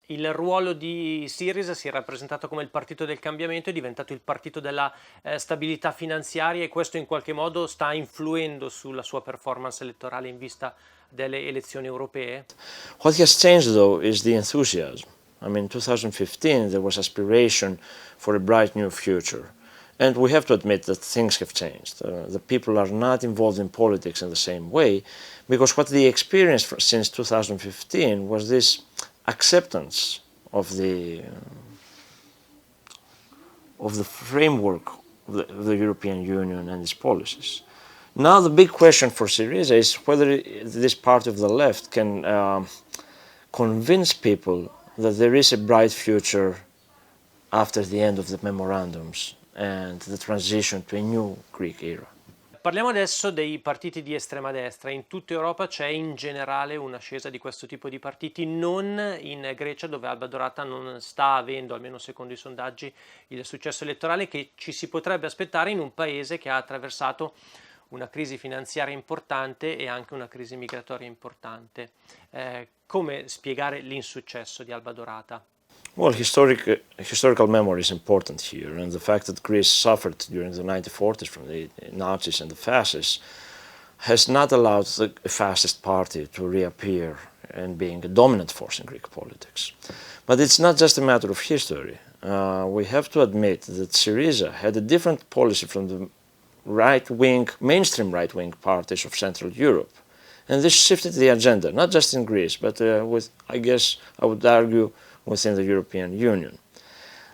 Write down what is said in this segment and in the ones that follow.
Il ruolo di Syriza si è rappresentato come il partito del cambiamento, è diventato il partito della stabilità finanziaria e questo in qualche modo sta influendo sulla sua performance elettorale in vista delle elezioni europee? What has changed, though, is the enthusiasm. I mean, in 2015 there was aspiration for a bright new future. And we have to admit that things have changed. The people are not involved in politics in the same way, because what they experienced since 2015 was this acceptance of the framework of the European Union and its policies. Now the big question for Syriza is whether this part of the left can convince people that there is a bright future after the end of the memorandums and the transition to a new Greek era. Parliamo adesso dei partiti di estrema destra. In tutta Europa c'è in generale un'ascesa di questo tipo di partiti, non in Grecia dove Alba Dorata non sta avendo, almeno secondo i sondaggi, il successo elettorale che ci si potrebbe aspettare in un paese che ha attraversato una crisi finanziaria importante e anche una crisi migratoria importante. Come spiegare l'insuccesso di Alba Dorata? Well, historical memory is important here, and the fact that Greece suffered during the 1940s from the Nazis and the fascists has not allowed the fascist party to reappear and being a dominant force in Greek politics. But it's not just a matter of history. We have to admit that Syriza had a different policy from the right-wing, mainstream right-wing parties of Central Europe. And this shifted the agenda, not just in Greece, but I would argue, within the European Union.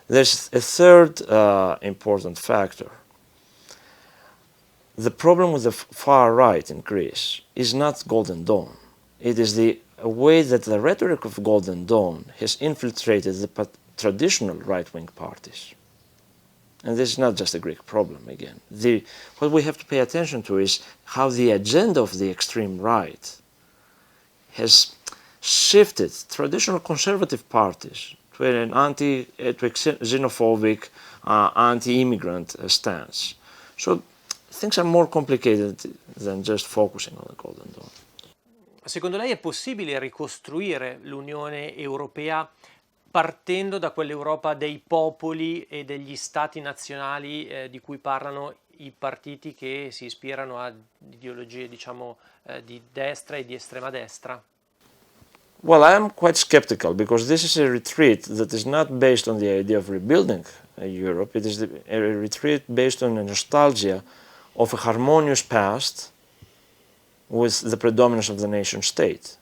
There's a third important factor. The problem with the far right in Greece is not Golden Dawn. It is the way that the rhetoric of Golden Dawn has infiltrated the traditional right-wing parties. And this is not just a Greek problem, again. What we have to pay attention to is how the agenda of the extreme right has shifted traditional conservative parties to an xenophobic, anti-immigrant stance. So things are more complicated than just focusing on the Golden Dawn. Secondo lei è possibile ricostruire l'Unione Europea partendo da quell'Europa dei popoli e degli stati nazionali di cui parlano i partiti che si ispirano a ideologie, diciamo, di destra e di estrema destra? Well, I am quite skeptical because this is a retreat that is not based on the idea of rebuilding Europe. It is a retreat based on a nostalgia of a harmonious past with the predominance of the nation state.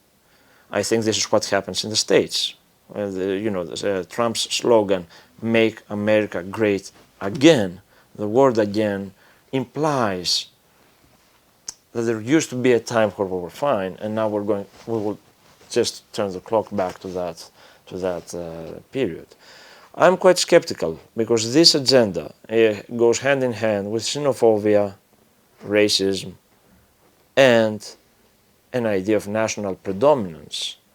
I think this is what happens in the States. Trump's slogan, "Make America Great Again," the word "again" implies that there used to be a time where we were fine, and now we will just turn the clock back to that period. I'm quite skeptical because this agenda goes hand in hand with xenophobia, racism, and an idea of national predominance